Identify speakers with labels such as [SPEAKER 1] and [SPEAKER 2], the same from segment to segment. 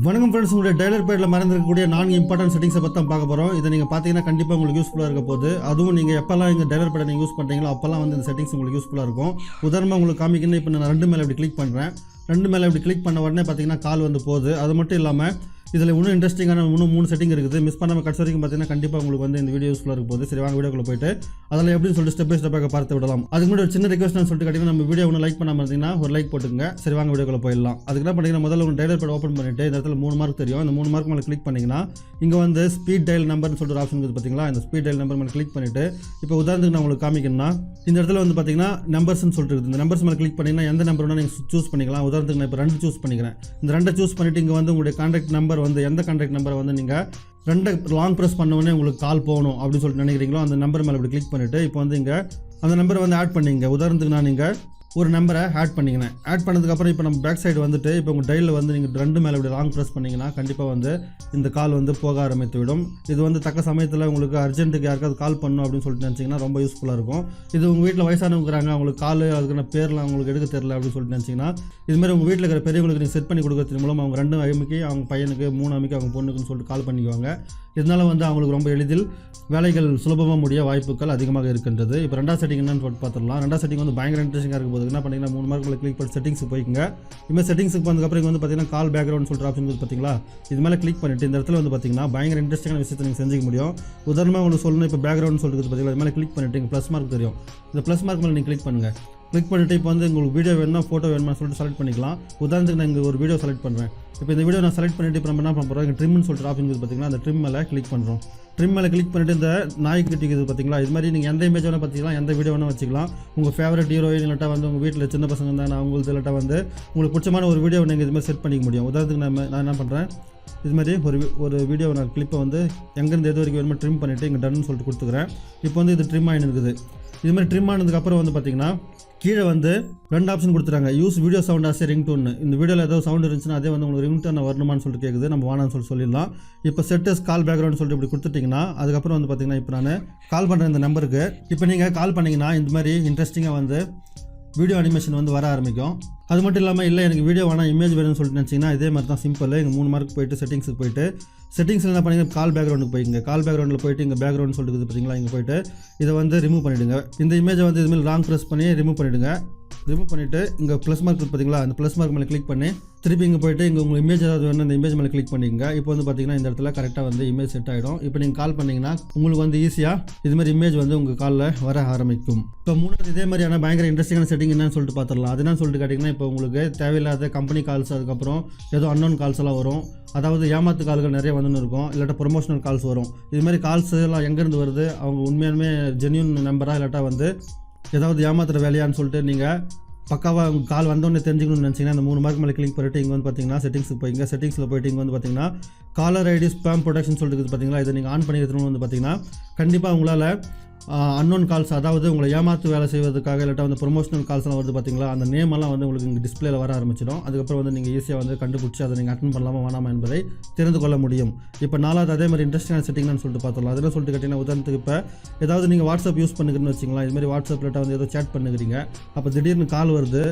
[SPEAKER 1] வணக்கம் ஃப்ரெண்ட்ஸ், உங்களுடைய dialler பேடில் மறந்துருக்கக்கூடிய 4 important செட்டிங்ஸை பற்றி தான் பார்க்க போகிறோம். இதை நீங்கள் பார்த்தீங்கன்னா கண்டிப்பாக உங்களுக்கு யூஸ்ஃபுல்லாக இருக்க போகுது. அதுவும் நீங்கள் எப்போல்லாம் எங்கள் டயலர் பேடை நீங்கள் யூஸ் பண்ணுறீங்களோ அப்போல்லாம் வந்து இந்த செட்டிங்ஸ் உங்களுக்கு யூஸ்ஃபுல்லாக இருக்கும். உதாரணமாக உங்களுக்கு காமிக்கணும். இப்போ நான் 2 மேலே இப்படி கிளிக் பண்ணுறேன். 2 மேலே இப்படி கிளிக் பண்ண உடனே பார்த்தீங்கன்னா கால் வந்து போகுது. அது மட்டும் இல்லாமல் இதில் இன்னும் இன்ட்ரெஸ்டிங்கான 3 செட்டிங் இருக்குது. மிஸ் பண்ணாமல் கடைசி வரைக்கும் பார்த்தீங்கன்னா கண்டிப்பாக உங்களுக்கு வந்து இந்த வீடியோ யூஸ்ஃபுல்லாக இருக்க போகுது. சரி, வாங்க வீடியோக்குள்ள போயிட்டு அதில் எப்படின்னு சொல்லிட்டு ஸ்டெப் பை ஸ்டெப்பாக பார்த்து விடலாம். அதுக்கு முன்னாடி ஒரு சின்ன ரெக்வஸ்ட் சொல்லிட்டு கேட்டிங்கன்னா நம்ம வீடியோ ஒன்று லைக் பண்ணாமல் இருந்தீங்கன்னா ஒரு லைக் போட்டுங்க. சரி, வாங்க வீடியோக்குள்ள போயிடலாம். அதுக்கு என்ன பண்ணிங்கன்னா முதல்ல உங்கள் டயலர் பேட் ஓப்பன் பண்ணிட்டு இந்த இடத்துல 3 மார்க் தெரியும். இந்த 3 மார்க் மேலே கிளிக் பண்ணிங்கன்னா இங்கே வந்து ஸ்பீட் டயல் நம்பர்னு சொல்லிட்டு ஒரு ஆப்ஷன் இருக்குது பார்த்தீங்களா. இந்த ஸ்பீட் டயல் நம்பர் மேலே கிளிக் பண்ணிவிட்டு இப்போ உதாரணத்துக்கு நான் உங்களுக்கு காமிக்கணும்னா இந்த இடத்துல வந்து பார்த்தீங்கன்னா நம்பர்ஸ்னு சொல்லிட்டு இருக்குது. இந்த நம்பர்ஸ் மேலே கிளிக் பண்ணிங்கன்னா எந்த நம்பர் வேணால் நீங்கள் சூஸ் பண்ணிக்கலாம். உதாரணத்துக்கு நான் இப்போ 2 சூஸ் பண்ணிக்கிறேன். இந்த 2 சூஸ் பண்ணிவிட்டு இங்கே வந்து உங்களுடைய கான்டாக்ட் நம்பர் வந்து எந்த கான்டாக்ட் நம்பரை வந்து நீங்கள் 2 லாங் ப்ரெஸ் பண்ணவுடனே உங்களுக்கு கால் போகணும் அப்படின்னு சொல்லிட்டு நினைக்கிறீங்களோ அந்த நம்பர் மேலே இப்படி கிளிக் பண்ணிவிட்டு இப்போ வந்து இங்கே அந்த நம்பரை வந்து ஆட் பண்ணிங்க. உதாரணத்துக்கு நான் நீங்கள் ஒரு நம்பரை ஆட் பண்ணிக்கிறேன். ஆட் பண்ணதுக்கப்புறம் இப்போ நம்ம பேக் சைடு வந்துட்டு இப்போ உங்கள் டயலில் வந்து நீங்கள் 2 மேலே இப்படி லாங் ப்ரெஸ் பண்ணிங்கன்னா கண்டிப்பாக வந்து இந்த கால் வந்து போக ஆரம்பித்து விடும். இது வந்து தக்க சமயத்தில் உங்களுக்கு அர்ஜென்ட்டுக்கு யாருக்காவது கால் பண்ணணும் அப்படின்னு சொல்லிட்டு நினச்சிங்கன்னா ரொம்ப யூஸ்ஃபுல்லாக இருக்கும். இது உங்கள் வீட்டில் வயசானவங்கிறாங்க, அவங்களுக்கு கால் அதுக்கான பேரில் அவங்களுக்கு எடுக்க தெரியல அப்படின்னு சொல்லிட்டு நினச்சிங்கன்னா இதுமாதிரி உங்கள் வீட்டில் இருக்கிற பெரியவங்களுக்கு நீங்கள் செட் பண்ணி கொடுக்கறது மூலம் அவங்க 2 அம்மிக்கு அவங்க பையனுக்கு 3 அம்மிக்கு அவங்க பொண்ணுக்குன்னு சொல்லிட்டு கால் பண்ணிக்குவாங்க. இதனால் வந்து அவங்களுக்கு ரொம்ப எளிதில் வேலைகள் சுலபமாக முடிய வாய்ப்புகள் அதிகமாக இருக்கின்றது. இப்போ 2வது செட்டிங் என்னன்னு சொல்லிட்டு பார்த்துடலாம். 2வது செட்டிங் வந்து பயங்கர இன்ட்ரெஸ்டிங்காக இருக்கும் போது என்ன பண்ணிங்கன்னா 3 மார்க்கில் கிளிக் பண்ணி செட்டிங்ஸுக்கு போய்க்குங்க. இதுமாதிரி செட்டிங்ஸுக்கு போனதுக்கப்புறம் இங்கே வந்து பார்த்தீங்கன்னா கால் பேக்ரவுண்ட் சொல்லிட்டு ஆப்ஷன் இருக்குது பார்த்தீங்களா. இது மேலே கிளிக் பண்ணிவிட்டு இந்த இடத்துல வந்து பார்த்தீங்கன்னா பயங்கர இன்ட்ரெஸ்டிங்கான விஷயத்தை நீங்கள் செஞ்சுக்க முடியும். உதாரணமாக உங்களுக்கு சொல்லணும், இப்போ பேக்ரவுண்ட் சொல்லிட்டு பார்த்தீங்களா, இது மேலே கிளிக் பண்ணிவிட்டு இங்கே ப்ளஸ் மார்க் தெரியும். இந்த ப்ளஸ் மார்க் மேலே நீங்கள் கிளிக் பண்ணுங்கள். கிளிக் பண்ணிவிட்டு இப்போ வந்து உங்களுக்கு வீடியோ வேணுமா ஃபோட்டோ வேணுமா சொல்லிட்டு செலக்ட் பண்ணிக்கலாம். உதாரணத்துக்கு நான் இங்கே ஒரு வீடியோ செலக்ட் பண்ணுறேன். இப்போ இந்த வீடியோ நான் செலக்ட் பண்ணிவிட்டு இப்போ நம்ம என்ன பண்ண போகிறோம், இங்கே ட்ரிம்னு சொல்லிட்டு ஆப்ஷன் இருக்குது பார்த்தீங்கன்னா. அந்த ட்ரிம் மேலே கிளிக் பண்ணுறோம். ட்ரிம் மேலே கிளிக் பண்ணிவிட்டு இந்த நாய்க்குட்டி இருக்குது பார்த்தீங்களா. இது மாதிரி நீங்கள் எந்த இமேஜ் வேணால் பார்த்திக்கலாம், எந்த வீடியோ வேணால் வச்சுக்கலாம். உங்கள் ஃபேவரட் ஹீரோயின் இல்லாட்டா வந்து உங்கள் வீட்டில் சின்ன பசங்க இருந்தால் அவங்களுக்கு இல்லாட்டா வந்து உங்களுக்கு பிடிச்சமான ஒரு வீடியோ நீங்கள் இதுமாதிரி செட் பண்ணிக்க முடியும். உதாரணத்துக்கு நான் என்ன பண்ணுறேன், இதுமாதிரி ஒரு வீடியோ நான் கிளிப்பை வந்து எங்கேருந்து எது வரைக்கும் வேணுமோ ட்ரிம் பண்ணிவிட்டு இங்கே டன்னு சொல்லிட்டு கொடுத்துக்கிறேன். இப்போ வந்து இது ட்ரிம் ஆகின்னு இருக்குது. இதுமாதிரி ட்ரிம் ஆனதுக்கப்புறம் வந்து பார்த்திங்கன்னா கீழே வந்து 2 ஆப்ஷன் கொடுத்துறாங்க. Use video sound as ringtone. இந்த வீடியோவில் ஏதாவது சவுண்ட் இருந்துச்சுன்னா அதே வந்து உங்களுக்கு ரிங் டோன் வரணுமான்னு சொல்லிட்டு கேட்குது. நம்ம வானான்னு சொல்லிடலாம். இப்போ செட்டஸ் கால் பேக்ரவுண்ட் சொல்லிட்டு இப்படி கொடுத்துட்டிங்கன்னா அதுக்கப்புறம் வந்து பார்த்திங்கன்னா இப்போ நான் கால் பண்ணுற இந்த நம்பருக்கு இப்போ நீங்கள் கால் பண்ணிங்கன்னா இந்த மாதிரி இன்ட்ரெஸ்டிங்காக வந்து வீடியோ அனிமேஷன் வந்து வர ஆரம்பிக்கும். அது மட்டும் இல்லாமல் இல்லை எனக்கு வீடியோ வேணாம் இமேஜ் வேணும்னு சொல்லிட்டு நினச்சிங்கன்னா இதே மாதிரி தான் சிம்பிள். இங்கே 3 மார்க் போய்ட்டு செட்டிங்ஸுக்கு போய்ட்டு செட்டிங்ஸில் என்ன பண்ணிங்க, கால் பேக்ரவுண்டுக்கு போய்ங்க. கால் பேக்ரவுண்டில் போய்ட்டு இங்கே பேக்ரவுண்ட் சொல்லிட்டு பார்த்தீங்களா, இங்கே போய்ட்டு இதை வந்து ரிமூவ் பண்ணிவிடுங்க. இந்த இமேஜை வந்து இதுமாதிரி லாங் ப்ரெஸ் பண்ணி ரிமூவ் பண்ணிவிடுங்க. ரிமூவ் பண்ணிவிட்டு இங்கே ப்ளஸ் மார்க் பார்த்தீங்களா, அந்த ப்ளஸ் மார்க் மேலே கிளிக் பண்ணி திருப்பி இங்கே போய்ட்டு இங்கே உங்கள் இமேஜ் ஏதாவது வேணும் அந்த இமேஜ் மேலே கிளிக் பண்ணிங்க. இப்போ வந்து பார்த்தீங்கன்னா இந்த இடத்துல கரெக்டாக வந்து இமேஜ் செட் ஆகிடும். இப்போ நீங்கள் கால் பண்ணிங்கன்னா உங்களுக்கு வந்து ஈஸியாக இதுமாதிரி இமேஜ் வந்து உங்கள் காலில் வர ஆரம்பிக்கும். இப்போ 3வது இதே மாதிரியான பயங்கர இன்ட்ரெஸ்டிங்கான செட்டிங் என்னன்னு சொல்லிட்டு பார்த்துடலாம். அது என்னன்னு சொல்லிட்டு கேட்டிங்கன்னா இப்போ உங்களுக்கு தேவையில்லாத கம்பெனி கால்ஸ் அதுக்கப்புறம் ஏதோ அன்னோன் கால்ஸ் எல்லாம் வரும். அதாவது ஏமாத்து கால்கள் நிறைய வந்துன்னு இருக்கும். இல்லாட்டா ப்ரொமோஷனல் கால்ஸ் வரும். இதுமாதிரி கால்ஸ் எல்லாம் எங்கேருந்து வருது, அவங்க உண்மையாலுமே ஜென்யூன் நம்பராக இல்லாட்டா வந்து ஏதாவது ஏமாத்துற வேலையான்னு சொல்லிட்டு நீங்கள் பக்காவாக உங்கள் கால் வந்தோடனே தெரிஞ்சுக்கணும்னு நினச்சிங்கன்னா அந்த 3 மார்க் மேலே கிளிக் பண்ணிட்டு இங்கே வந்து பார்த்தீங்கன்னா செட்டிங்ஸுக்கு போய்ங்க. செட்டிங்ஸில் போய்ட்டு இங்கே வந்து பார்த்தீங்கன்னா காலர் ஐடி ஸ்பாம் ப்ரொடெக்ஷன் சொல்லிட்டு பார்த்தீங்களா. இதை நீங்கள் ஆன் பண்ணி எடுத்துகிட்டு வந்து பார்த்தீங்கன்னா கண்டிப்பாக உங்களால் அன்னோன் கால்ஸ் அதாவது உங்களை ஏமாற்று வேலை செய்வதற்காக இல்லாட்டா வந்து ப்ரொமோஷனல் கால்ஸ்லாம் வருது பார்த்தீங்களா, அந்த நேம் எல்லாம் வந்து உங்களுக்கு இங்கே டிஸ்பிளேல வர ஆரம்பிச்சிடும். அதுக்கப்புறம் வந்து நீங்கள் ஈஸியாக வந்து கண்டுபிடிச்சி அதை நீங்கள் அட்டன் பண்ணலாமா வேணாமா என்பதை தெரிந்து கொள்ள முடியும். இப்போ 4வது அதே மாதிரி இன்ட்ரெஸ்டிங்கான செட்டிங்னு சொல்லிட்டு பார்த்துடலாம். அதெல்லாம் சொல்லிட்டு கேட்டிங்கன்னா உதாரணத்துக்கு இப்போ ஏதாவது நீங்கள் வாட்ஸ்அப் யூஸ் பண்ணுறீங்கன்னு வச்சிங்களா. இதுமாதிரி வாட்ஸ்அப்பில் வந்து ஏதோ சேட் பண்ணுறீங்க. அப்போ திடீர்னு கால் வருது.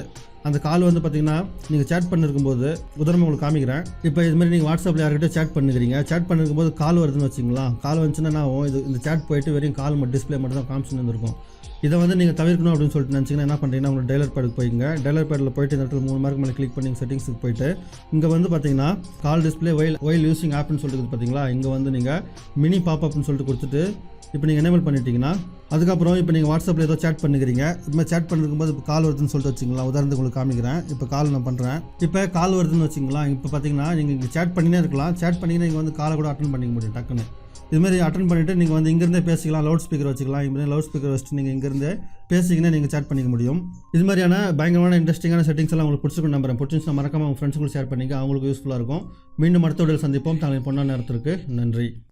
[SPEAKER 1] அந்த கால் வந்து பார்த்தீங்கன்னா நீங்கள் சேட் பண்ணிருக்கும்போது உதாரணமாக உங்களுக்கு காமிக்கிறேன். இப்போ இதுமாதிரி நீங்கள் வாட்ஸ்அப்பில் யார்கிட்ட சேட் பண்ணுறீங்க. சேட் பண்ணிருக்கும்போது கால் வருதுன்னு வச்சிங்களா. கால் வந்துச்சுன்னா இந்த சேட் போயிட்டு வெறும் கால் டிஸ்பிளே மட்டும் தான் காமிச்சுன்னு இருந்திருக்கும். இதை வந்து நீங்கள் தவிர்க்கணும் அப்படின்னு சொல்லிட்டு நினச்சிங்கன்னா என்ன பண்ணுறீங்கன்னா உங்களுக்கு டயலர் பேடுக்கு போய்ங்க. டயலர் பேடில் போய்ட்டு இந்த இடத்துல 3 மார்க் மேலே கிளிக் பண்ணி செட்டிங்ஸுக்கு போய்ட்டு இங்கே வந்து பார்த்தீங்கன்னா கால் டிஸ்பிளே ஒயில் யூசிங் ஆப்னு சொல்லிட்டு பார்த்தீங்களா. இங்கே வந்து நீங்கள் மினி பாப்அப்னு சொல்லிட்டு கொடுத்துட்டு இப்போ நீங்கள் எனேபிள் பண்ணிட்டீங்கன்னா அதுக்கப்புறம் இப்போ நீங்கள் வாட்ஸ்அப்பில் ஏதோ சேட் பண்ணுறீங்க. இப்போ சேட் பண்ணிருக்கும்போது இப்போ கால் வருதுன்னு சொல்லிட்டு வச்சிங்களா. உதாரணத்துக்கு உங்களுக்கு காமிக்கிறேன். இப்போ கால் நான் பண்ணுறேன். இப்போ கால் வருதுன்னு வச்சிங்களா. இப்போ பார்த்தீங்கன்னா நீங்கள் இங்கே சேட் பண்ணினே இருக்கலாம். சேட் பண்ணிங்கன்னா நீங்கள் வந்து காலை கூட அட்டன் பண்ணிக்க முடியும் டக்குன்னு. இதுமாதிரி அட்டன் பண்ணிவிட்டு நீங்கள் வந்து இங்கேருந்தே பேசிக்கலாம். லவுட் ஸ்பீக்கர் வச்சுக்கலாம். இப்படி லவுட் ஸ்பீக்கர் வச்சுட்டு நீங்கள் இங்கேருந்தே பேசிங்கன்னா நீங்கள் சேட் பண்ணிக்க முடியும். இது மாதிரியான பயங்கரமான இன்ட்ரெஸ்டிங்கான செட்டிங்ஸ் எல்லாம் உங்களுக்கு பிடிச்சிருக்கும் நம்புறேன். பிடிச்சிருந்தா மறக்காம உங்கள் ஃப்ரெண்ட்ஸுங்களுக்கு ஷேர் பண்ணிக்க, அவங்களுக்கு யூஸ்ஃபுல்லாக இருக்கும். மீண்டும் அடுத்த வீடியோவில் சந்திப்போம். தங்களை பொண்ணான நேரத்திற்கு நன்றி.